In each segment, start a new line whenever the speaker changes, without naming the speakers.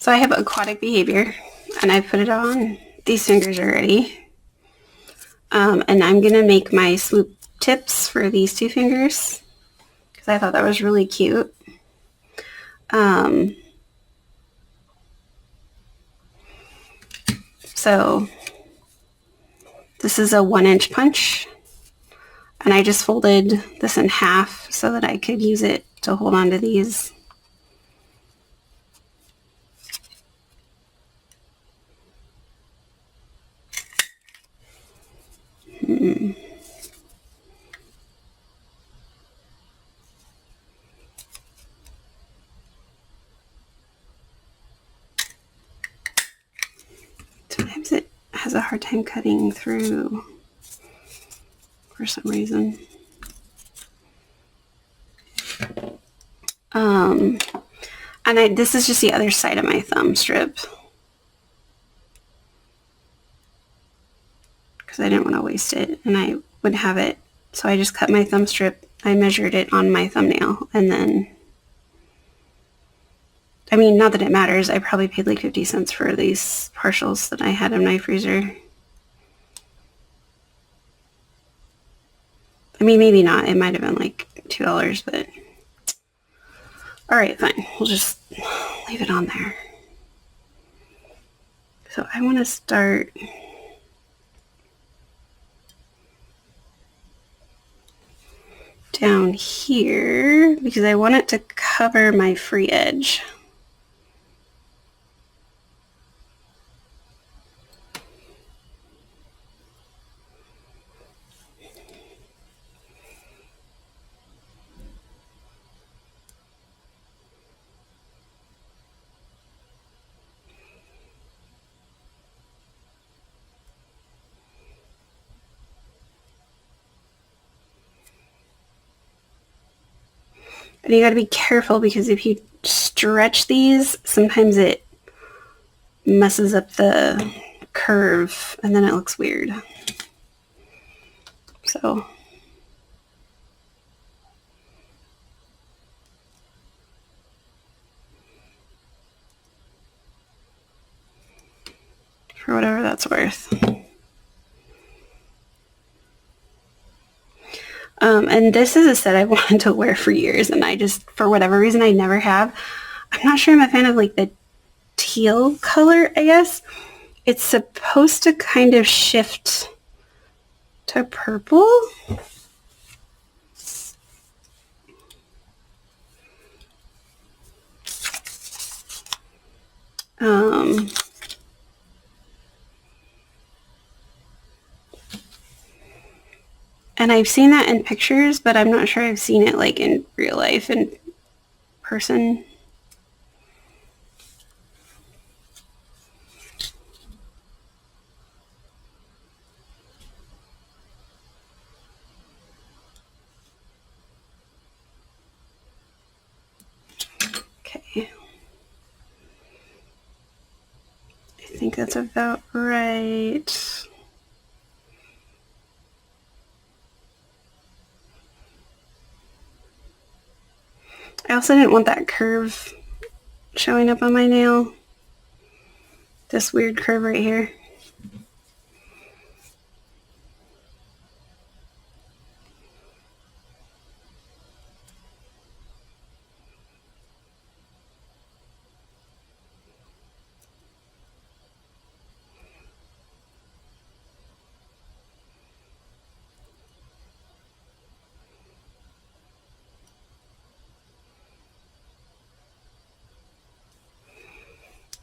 So I have aquatic behavior, and I put it on these fingers already. And I'm going to make my swoop tips for these two fingers because I thought that was really cute. So this is a 1-inch punch, and I just folded this in half so that I could use it to hold on to these. Sometimes it has a hard time cutting through for some reason. And this is just the other side of my thumb strip because I didn't want to waste it, and I would have it. So I just cut my thumb strip. I measured it on my thumbnail, and then, I mean, not that it matters. I probably paid like 50 cents for these partials that I had in my freezer. I mean, maybe not. It might have been like $2, but all right, fine. We'll just leave it on there. So I want to start down here because I want it to cover my free edge. And you got to be careful because if you stretch these, sometimes it messes up the curve and then it looks weird. So for whatever that's worth. And this is a set I wanted to wear for years, and I just, for whatever reason, I never have. I'm not sure I'm a fan of like the teal color, I guess. It's supposed to kind of shift to purple. And I've seen that in pictures, but I'm not sure I've seen it like in real life in person. Okay. I think that's about right. I also didn't want that curve showing up on my nail. This weird curve right here.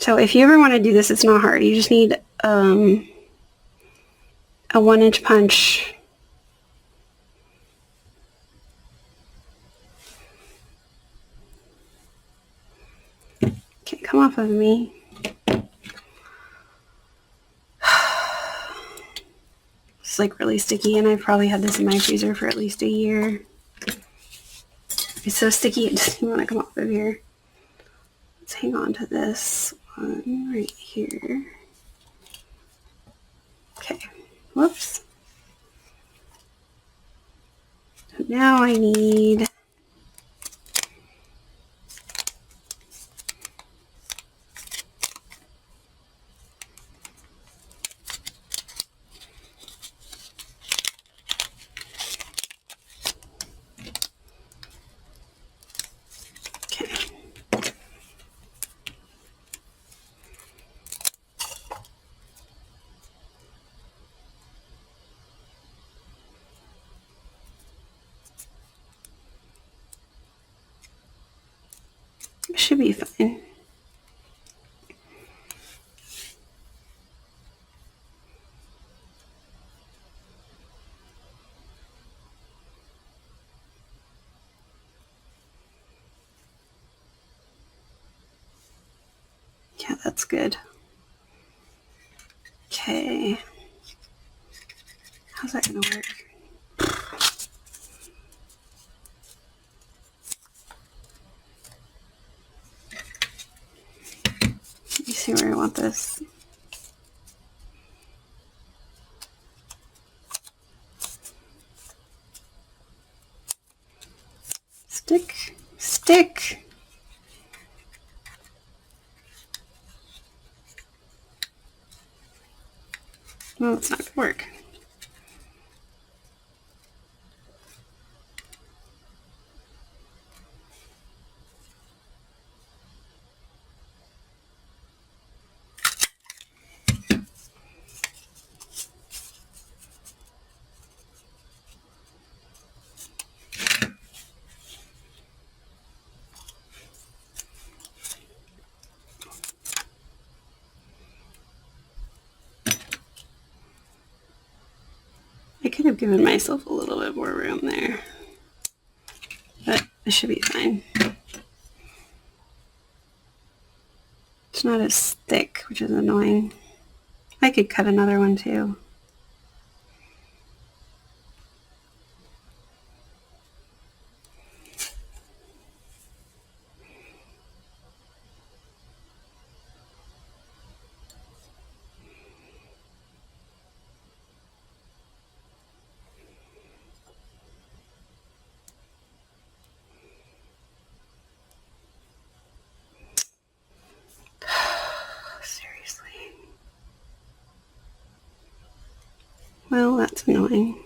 So if you ever want to do this, it's not hard. You just need a 1-inch punch. Can't come off of me. It's like really sticky, and I've probably had this in my freezer for at least a year. It's so sticky it doesn't even want to come off of here. Let's hang on to this one right here. Okay, whoops. So now I need It should be fine. Yeah, that's good. Okay. How's that gonna work? Let me see where I want this. Stick, stick. Well, it's not gonna work. I could have given myself a little bit more room there, but it should be fine. It's not as thick, which is annoying. I could cut another one too. Seriously. Well, that's annoying.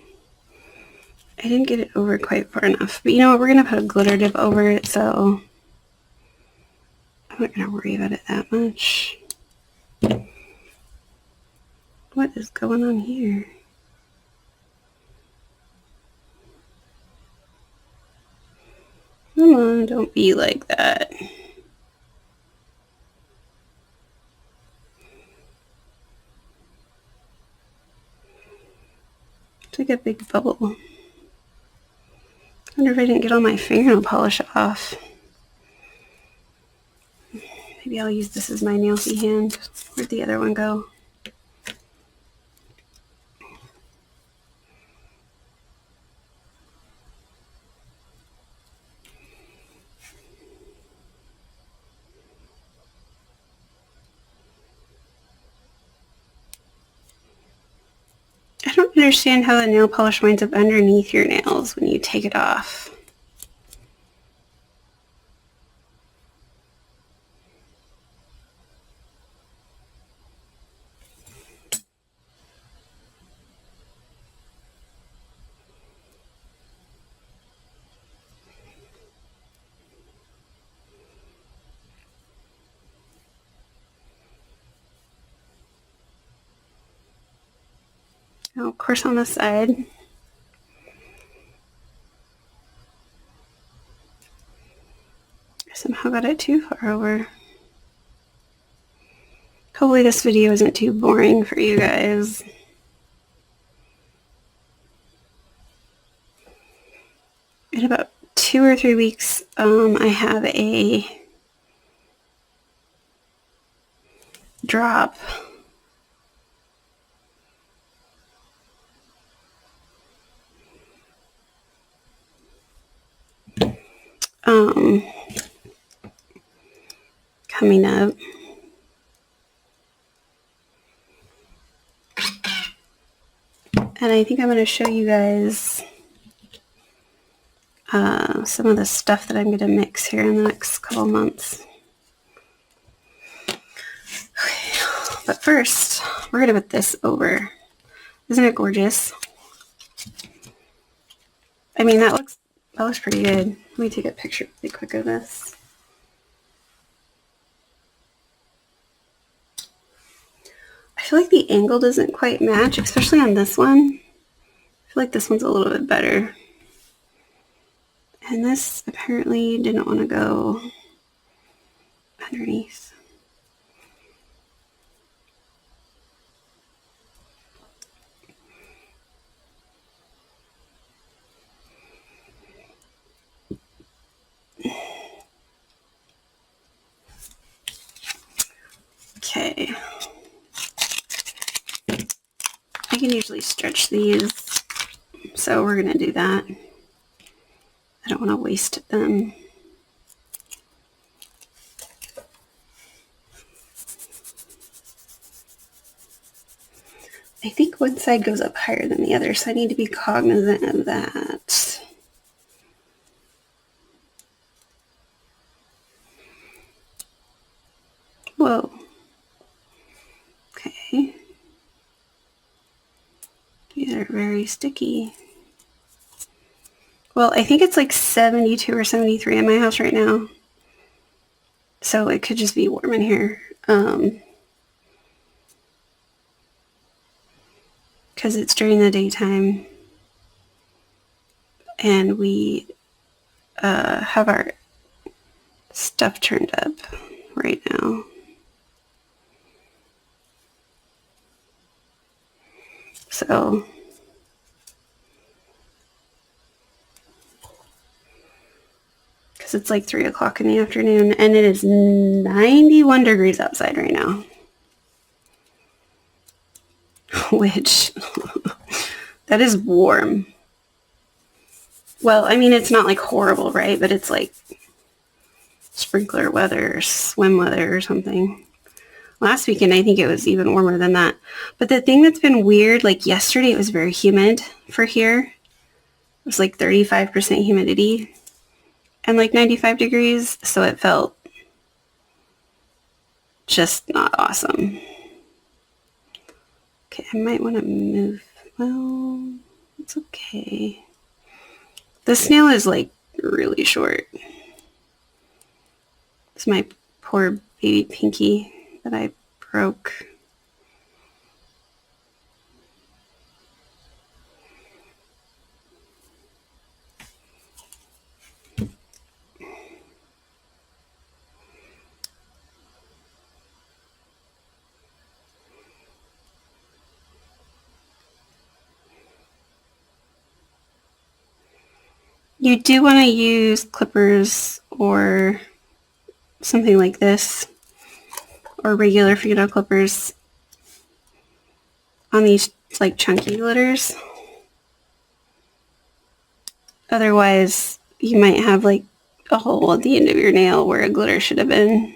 I didn't get it over quite far enough. But you know what? We're going to put a glitter dip over it, so I'm not going to worry about it that much. What is going on here? Come on, don't be like that. It's like a big bubble. I wonder if I didn't get all my fingernail polish off. Maybe I'll use this as my nailsy hand. Where'd the other one go? I don't understand how the nail polish winds up underneath your nails when you take it off. Oh, of course on the side. I somehow got it too far over. Hopefully this video isn't too boring for you guys. In about 2 or 3 weeks, I have a drop. Coming up. And I think I'm going to show you guys some of the stuff that I'm going to mix here in the next couple months. Okay, but first, we're going to put this over. Isn't it gorgeous? I mean, that looks pretty good. Let me take a picture really quick of this. I feel like the angle doesn't quite match, especially on this one. I feel like this one's a little bit better. And this apparently didn't want to go underneath. Okay. I can usually stretch these, so we're going to do that. I don't want to waste them. I think one side goes up higher than the other, so I need to be cognizant of that. Whoa. Okay. These are very sticky. Well, I think it's like 72 or 73 in my house right now. So it could just be warm in here. Because it's during the daytime. And we have our stuff turned up right now. So because it's like 3 o'clock in the afternoon and it is 91 degrees outside right now. Which, that is warm. Well, I mean, it's not like horrible, right? But it's like sprinkler weather, swim weather or something. Last weekend, I think it was even warmer than that. But the thing that's been weird, like yesterday, it was very humid for here. It was like 35% humidity and like 95 degrees. So it felt just not awesome. Okay, I might want to move. Well, it's okay. The snail is like really short. It's my poor baby Pinky that I broke. You do want to use clippers or something like this, or regular fingernail clippers on these like chunky glitters. Otherwise, you might have like a hole at the end of your nail where a glitter should have been.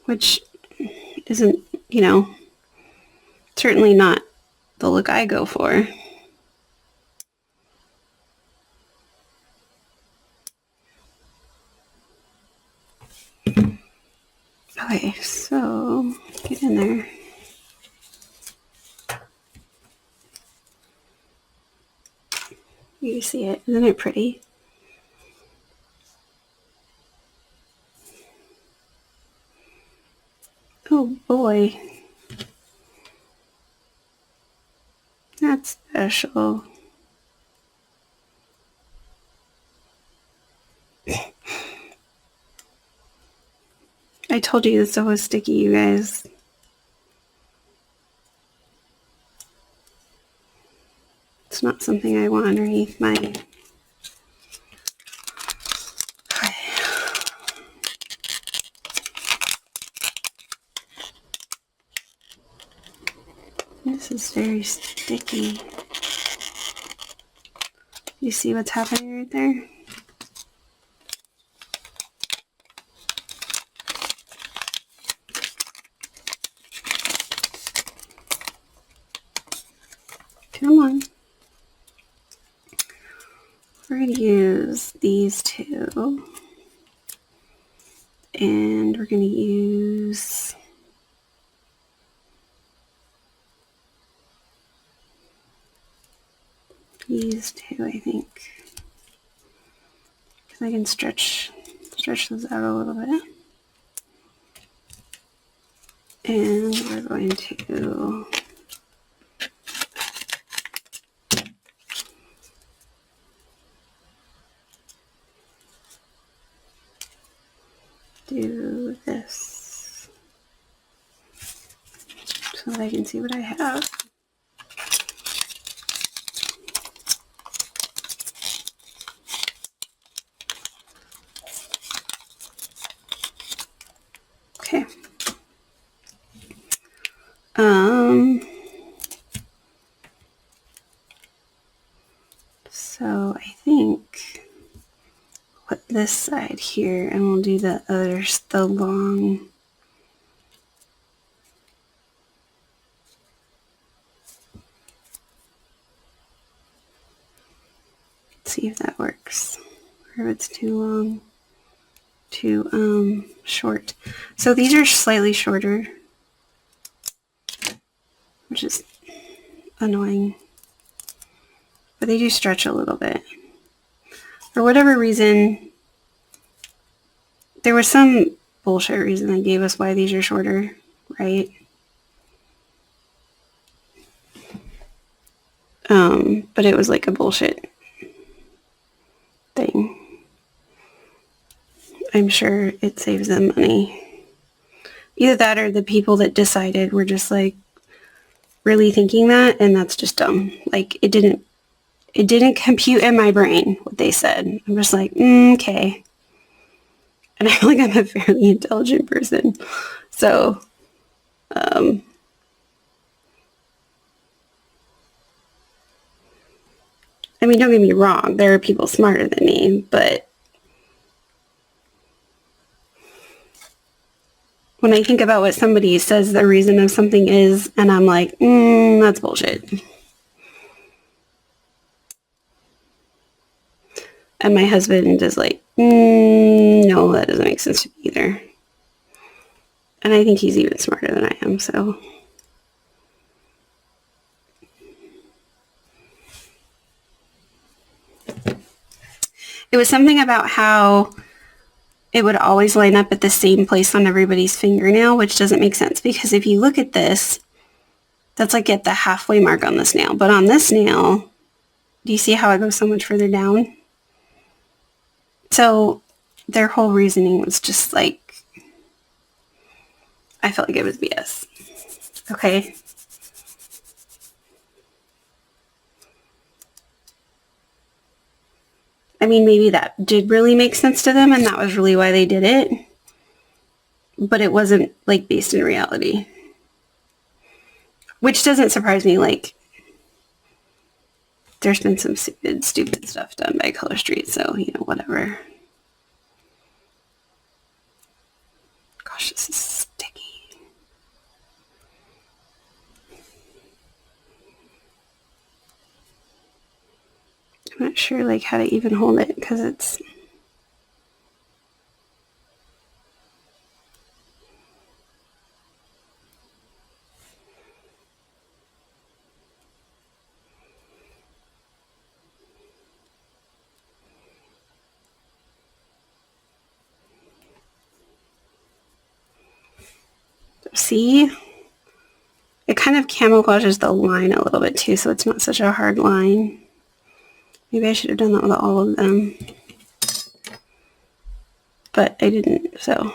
Which isn't, you know, certainly not the look I go for. Okay, so get in there. You see it, isn't it pretty? Oh boy. That's special. I told you this stuff was sticky, you guys. It's not something I want underneath my... This is very sticky. You see what's happening right there? Come on. We're going to use these two. And we're going to use these two, I think. Because I can stretch those out a little bit. And we're going to do this so that I can see what I have. Okay. So I think put this side here and we'll do the others, the long. See if that works, or if it's too long, too short. So these are slightly shorter, which is annoying, but they do stretch a little bit. For whatever reason, there was some bullshit reason they gave us why these are shorter, right? But it was like a bullshit thing. I'm sure it saves them money. Either that or the people that decided were just like really thinking that, and that's just dumb. Like it didn't compute in my brain what they said. I'm just like, okay. And I feel like I'm a fairly intelligent person. So, I mean, don't get me wrong. There are people smarter than me, but when I think about what somebody says the reason of something is, and I'm like, that's bullshit. And my husband is like, no, that doesn't make sense to me either. And I think he's even smarter than I am, so. It was something about how it would always line up at the same place on everybody's fingernail, which doesn't make sense because if you look at this, that's like at the halfway mark on this nail. But on this nail, do you see how it goes so much further down? So their whole reasoning was just like, I felt like it was BS. Okay. I mean, maybe that did really make sense to them and that was really why they did it. But it wasn't like based in reality. Which doesn't surprise me. Like, there's been some stupid stuff done by Color Street, so, you know, whatever. Gosh, this is sticky. I'm not sure, like, how to even hold it, because it's... See? It kind of camouflages the line a little bit, too, so it's not such a hard line. Maybe I should have done that with all of them. But I didn't, so...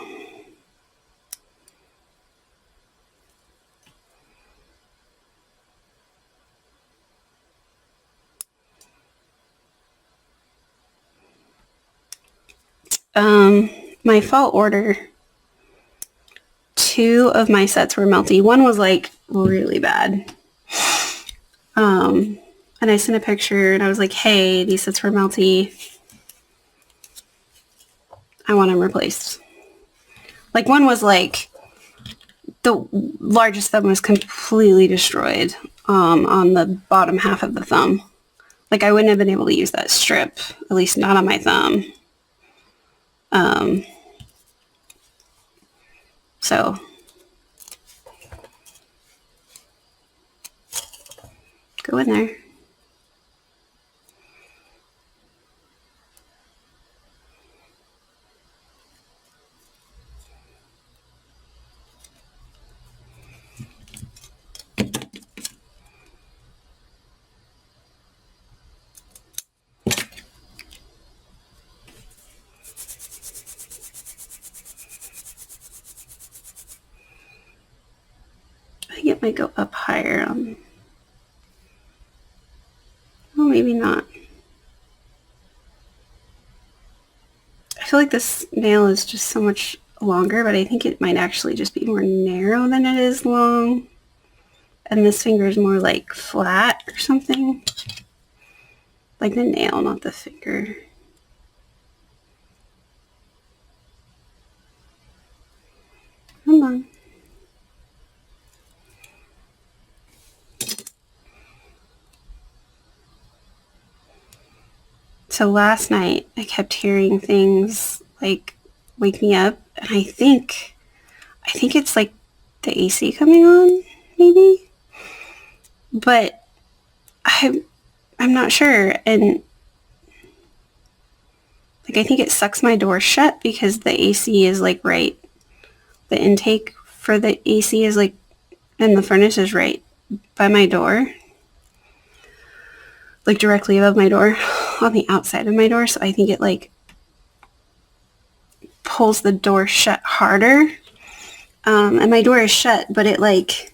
My fall order, 2 of my sets were melty. One was like really bad. And I sent a picture and I was like, hey, these sets were melty. I want them replaced. Like one was like, the largest thumb was completely destroyed on the bottom half of the thumb. Like I wouldn't have been able to use that strip, at least not on my thumb. So go in there. might go up higher. Well, maybe not. I feel like this nail is just so much longer, but I think it might actually just be more narrow than it is long. And this finger is more like flat or something. Like the nail, not the finger. Come on. So last night I kept hearing things like wake me up, and I think it's like the AC coming on, maybe. But I'm not sure, and like I think it sucks my door shut because the AC is like right. The intake for the AC is like, and the furnace is right by my door, like directly above my door, on the outside of my door. So I think it like pulls the door shut harder. And my door is shut, but it like,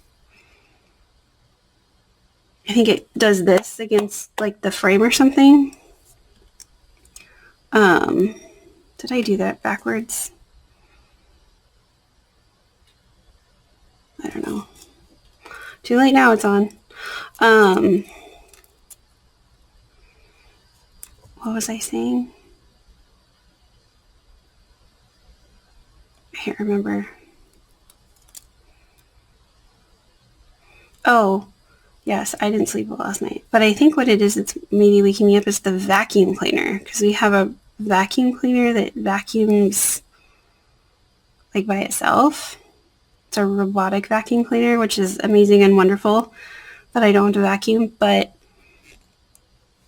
I think it does this against like the frame or something. Did I do that backwards? I don't know. Too late now, it's on. What was I saying? I can't remember. Oh, yes, I didn't sleep well last night. But I think what it is, it's maybe waking me up, is the vacuum cleaner. Because we have a vacuum cleaner that vacuums like by itself. It's a robotic vacuum cleaner, which is amazing and wonderful that I don't have to vacuum. But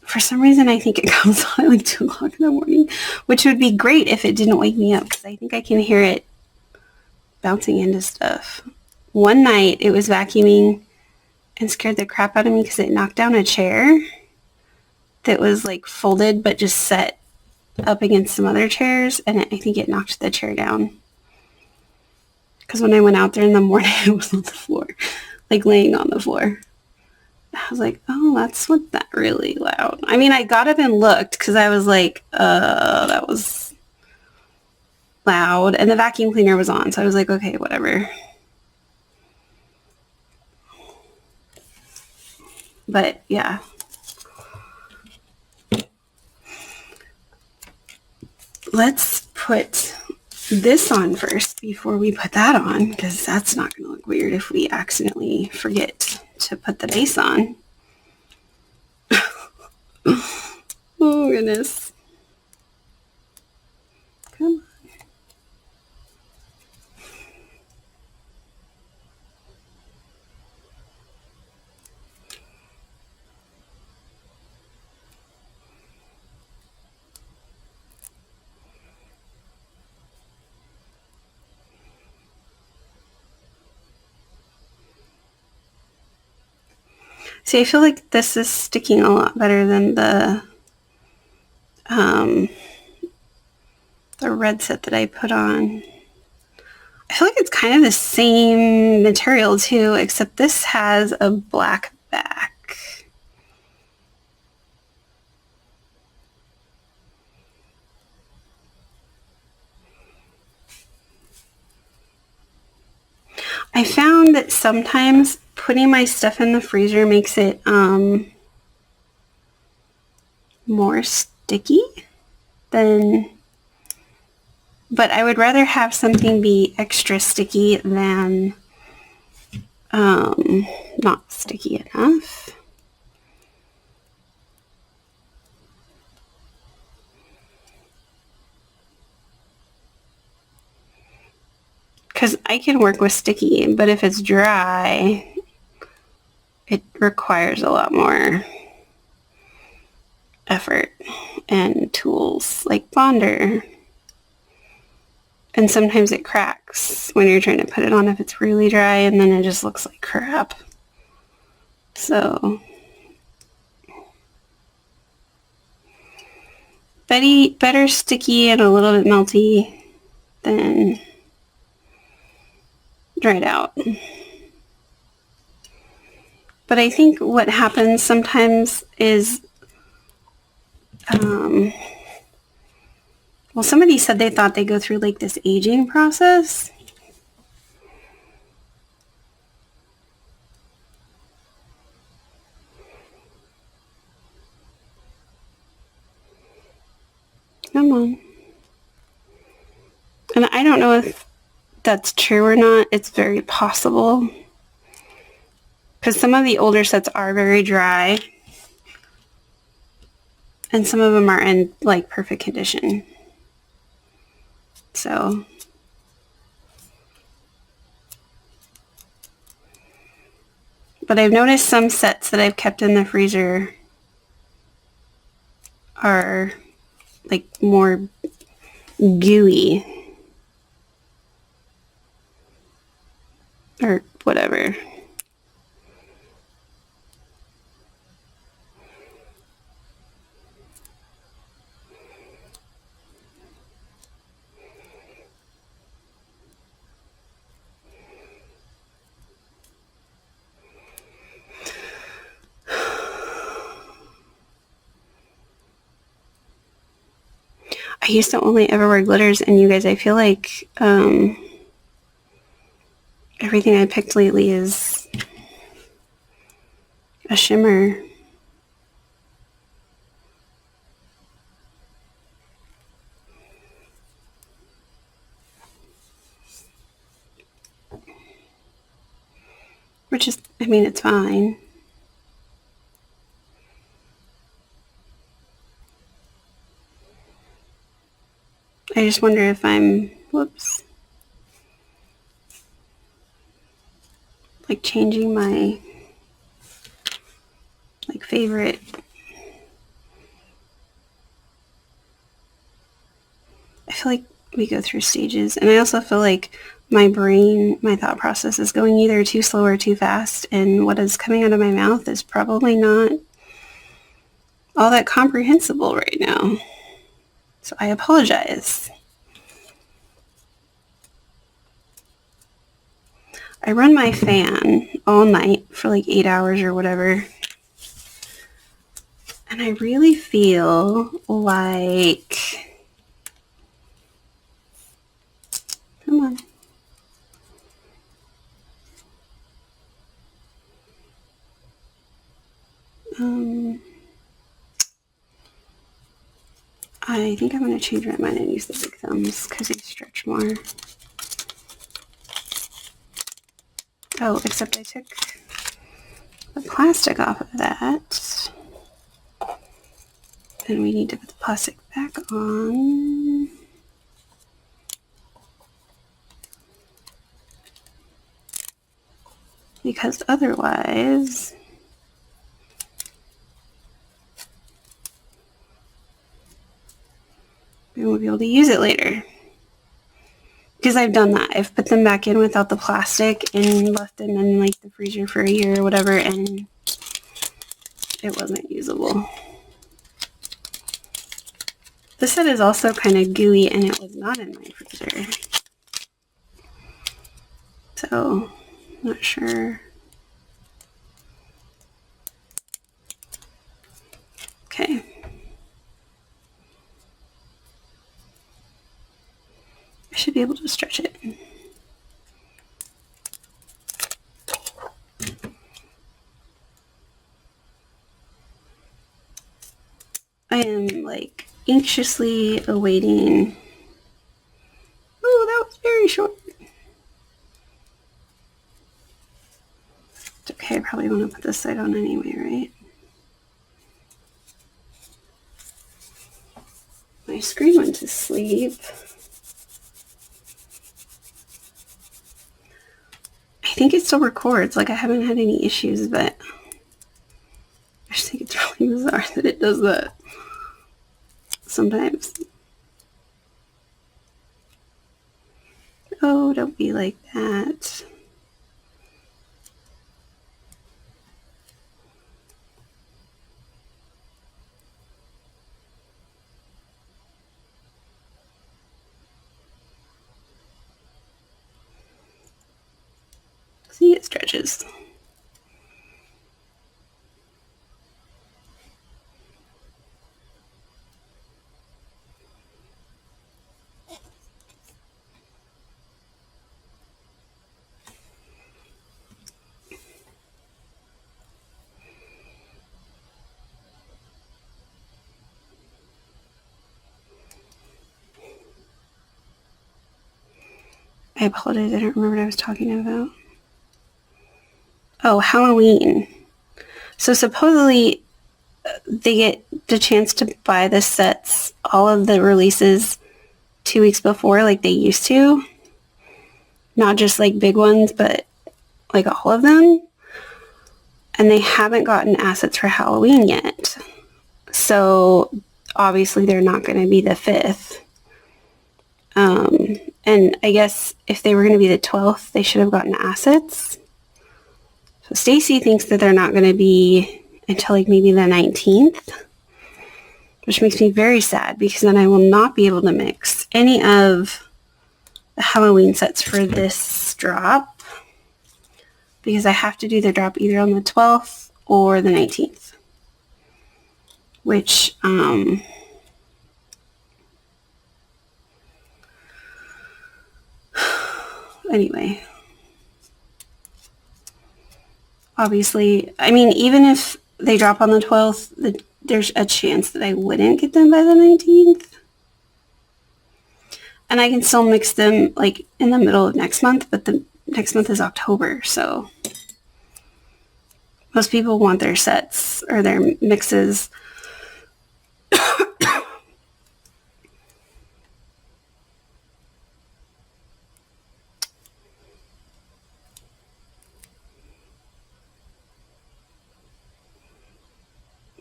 for some reason, I think it comes on at like 2 o'clock in the morning, which would be great if it didn't wake me up, because I think I can hear it bouncing into stuff. One night, it was vacuuming and scared the crap out of me because it knocked down a chair that was like folded but just set up against some other chairs, and I think it knocked the chair down. Because when I went out there in the morning, it was on the floor, like laying on the floor. I was like, oh, that's what that really loud. I mean, I got up and looked because I was like, that was loud. And the vacuum cleaner was on, so I was like, okay, whatever. But yeah. Let's put this on first before we put that on, because that's not going to look weird if we accidentally forget to put the base on. Oh, goodness. Come on. See, I feel like this is sticking a lot better than the red set that I put on. I feel like it's kind of the same material too, except this has a black back. I found that sometimes putting my stuff in the freezer makes it more sticky than, but I would rather have something be extra sticky than not sticky enough. Because I can work with sticky, but if it's dry, it requires a lot more effort and tools like Bonder. And sometimes it cracks when you're trying to put it on if it's really dry, and then it just looks like crap. So better sticky and a little bit melty than dried out. But I think what happens sometimes is, well, somebody said they thought they go through like this aging process. Come on. And I don't know if that's true or not. It's very possible. Because some of the older sets are very dry. And some of them are in like perfect condition. So but I've noticed some sets that I've kept in the freezer are like more gooey or whatever. I used to only ever wear glitters, and you guys, I feel like everything I picked lately is a shimmer. Which is, I mean, it's fine. I just wonder if I'm, whoops, like changing my like favorite. I feel like we go through stages, and I also feel like my brain, my thought process is going either too slow or too fast, and what is coming out of my mouth is probably not all that comprehensible right now. So I apologize. I run my fan all night for like 8 hours or whatever. And I really feel like, come on. I think I'm going to change my mind and use the big thumbs because they stretch more. Oh, except I took the plastic off of that. And we need to put the plastic back on. Because otherwise, we won't be able to use it later. Because I've done that. I've put them back in without the plastic and left them in like the freezer for a year or whatever, and it wasn't usable. This set is also kind of gooey, and it was not in my freezer. So, not sure. Okay. I should be able to stretch it. I am like anxiously awaiting. Oh, that was very short. It's okay, I probably want to put this side on anyway, right? My screen went to sleep. I think it still records. Like, I haven't had any issues, but I just think it's really bizarre that it does that sometimes. Oh, don't be like that. See, it stretches. I apologize, I don't remember what I was talking about. Oh, Halloween. So supposedly they get the chance to buy the sets, all of the releases 2 weeks before like they used to. Not just like big ones, but like all of them. And they haven't gotten assets for Halloween yet. So obviously they're not going to be the 5th. And I guess if they were going to be the 12th, they should have gotten assets. So Stacy thinks that they're not going to be until like maybe the 19th, which makes me very sad because then I will not be able to mix any of the Halloween sets for this drop because I have to do the drop either on the 12th or the 19th, which, anyway, obviously, I mean, even if they drop on the 12th, there's a chance that I wouldn't get them by the 19th. And I can still mix them like in the middle of next month, but the next month is October, so most people want their sets or their mixes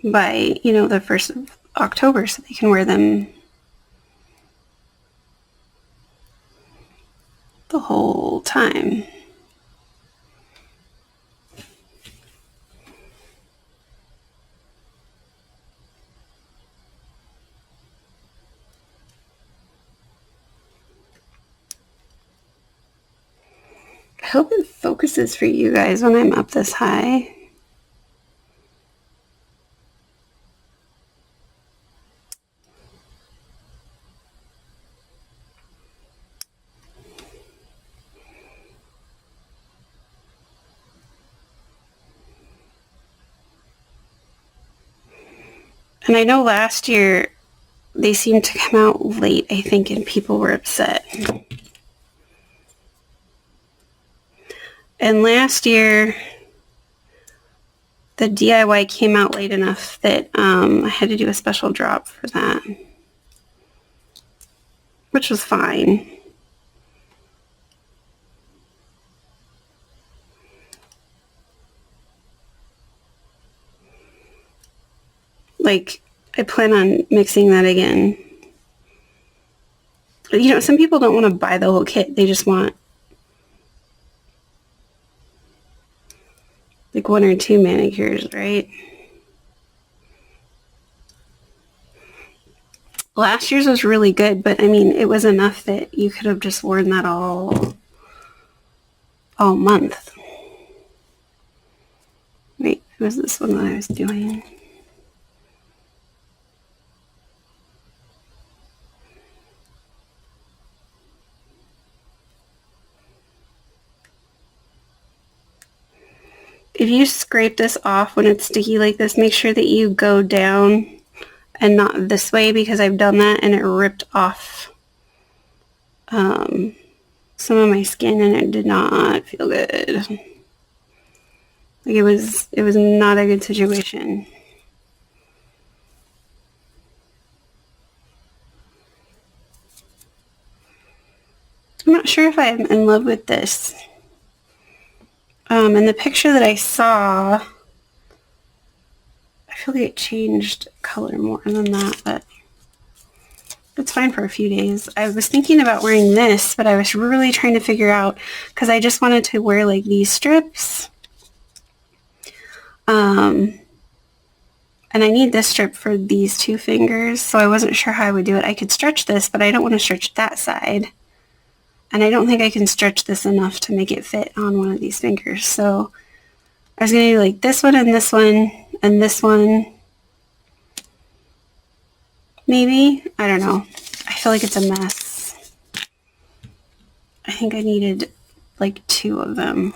by, the 1st of October so they can wear them the whole time. I hope it focuses for you guys when I'm up this high. And I know last year they seemed to come out late, I think, and people were upset. And last year, the DIY came out late enough that I had to do a special drop for that, which was fine. Like, I plan on mixing that again. Some people don't want to buy the whole kit. They just want like 1 or 2 manicures, right? Last year's was really good, but I mean, it was enough that you could have just worn that all month. Wait, it was this one that I was doing. If you scrape this off when it's sticky like this, make sure that you go down and not this way because I've done that and it ripped off some of my skin and it did not feel good. Like it was not a good situation. I'm not sure if I'm in love with this. In the picture that I saw, I feel like it changed color more than that, but it's fine for a few days. I was thinking about wearing this, but I was really trying to figure out, because I just wanted to wear like these strips. And I need this strip for these 2 fingers, so I wasn't sure how I would do it. I could stretch this, but I don't want to stretch that side. And I don't think I can stretch this enough to make it fit on one of these fingers. So I was going to do like this one and this one and this one. Maybe. I don't know. I feel like it's a mess. I think I needed like 2 of them.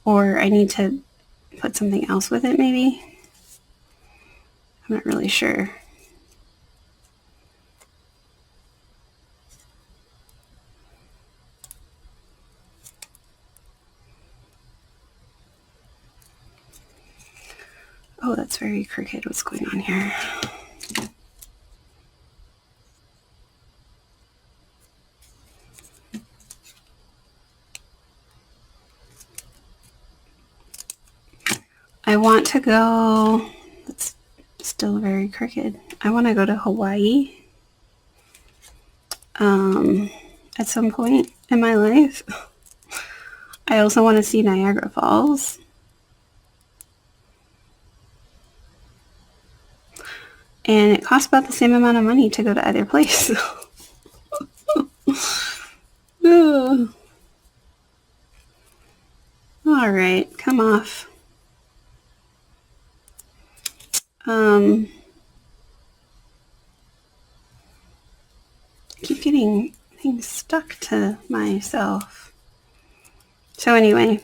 Or I need to put something else with it maybe. I'm not really sure. Oh, that's very crooked. What's going on here? I want to go, that's still very crooked. I want to go to Hawaii at some point in my life. I also want to see Niagara Falls. And it costs about the same amount of money to go to either place. All right, come off. I keep getting things stuck to myself. So anyway.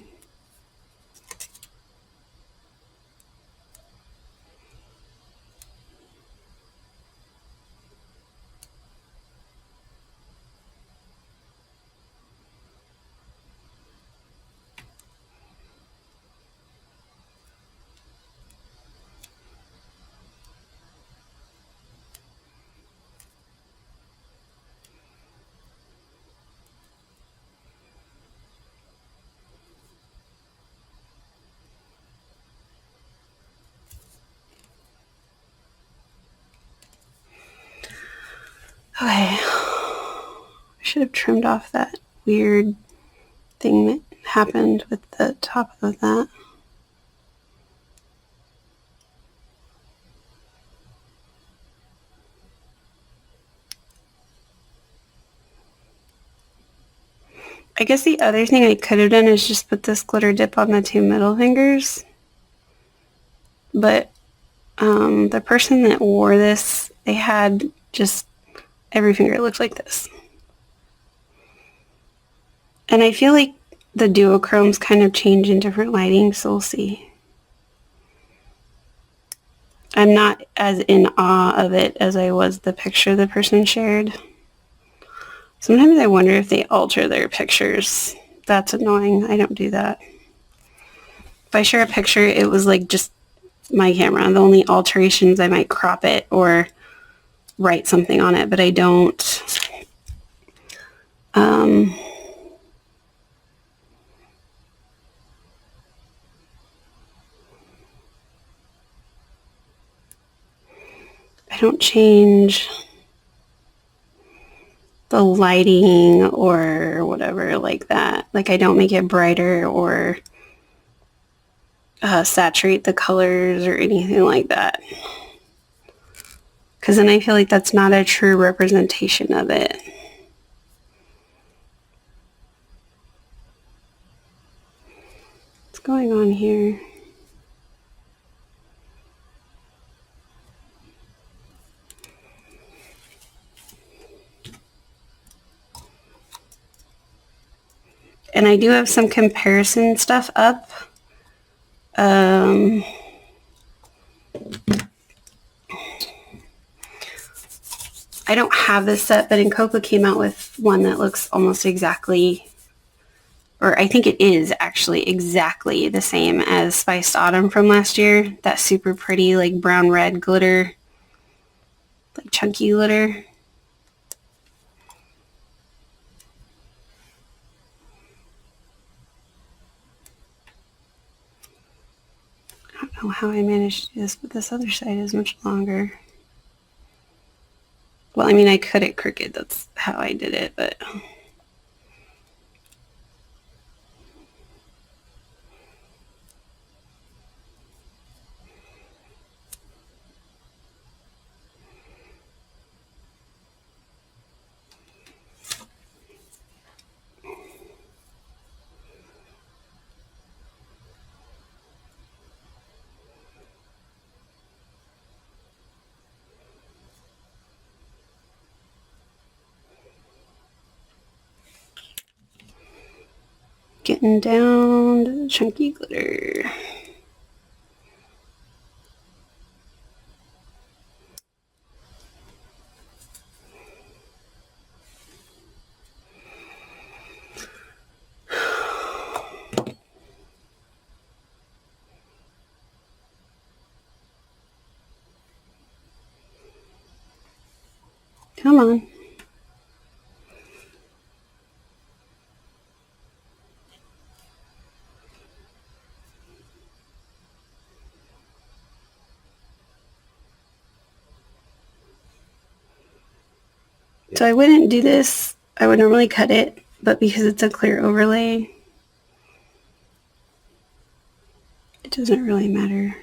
Okay. I should have trimmed off that weird thing that happened with the top of that. I guess the other thing I could have done is just put this glitter dip on the two middle fingers. But the person that wore this, they had just every finger looked like this. And I feel like the duochromes kind of change in different lighting, so we'll see. I'm not as in awe of it as I was the picture the person shared. Sometimes I wonder if they alter their pictures. That's annoying. I don't do that. If I share a picture, it was like just my camera. The only alterations, I might crop it or write something on it, but I don't. I don't change the lighting or whatever like that. Like I don't make it brighter or saturate the colors or anything like that. Because then I feel like that's not a true representation of it. What's going on here? And I do have some comparison stuff up. I don't have this set, but Incoco came out with one that looks almost exactly, or I think it is actually exactly the same as Spiced Autumn from last year. That super pretty like brown red glitter, like chunky glitter. I don't know how I managed to do this, but this other side is much longer. Well, I mean, I cut it crooked. That's how I did it, but... Getting down to the chunky glitter. Come on. So I wouldn't do this. I would normally cut it, but because it's a clear overlay, it doesn't really matter.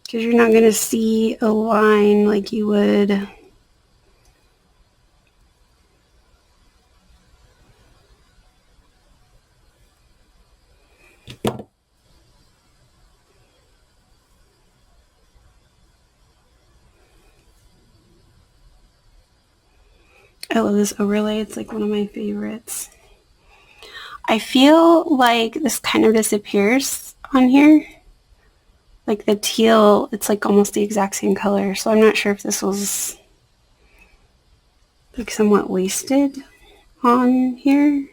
Because you're not going to see a line like you would I love this overlay. It's like one of my favorites. I feel like this kind of disappears on here. Like the teal, it's like almost the exact same color. So I'm not sure if this was like somewhat wasted on here.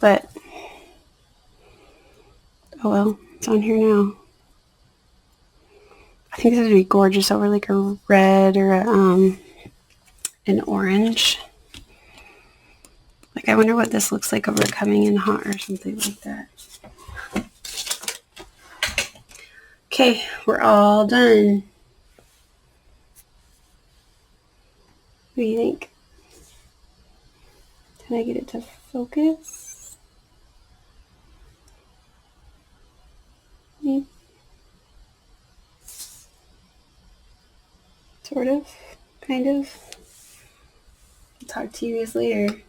But, oh well, it's on here now. I think this would be gorgeous over like a red or an orange. Like I wonder what this looks like over Coming in Hot or something like that. Okay, we're all done. What do you think? Can I get it to focus? Maybe. Sort of, kind of. I'll talk to you guys later.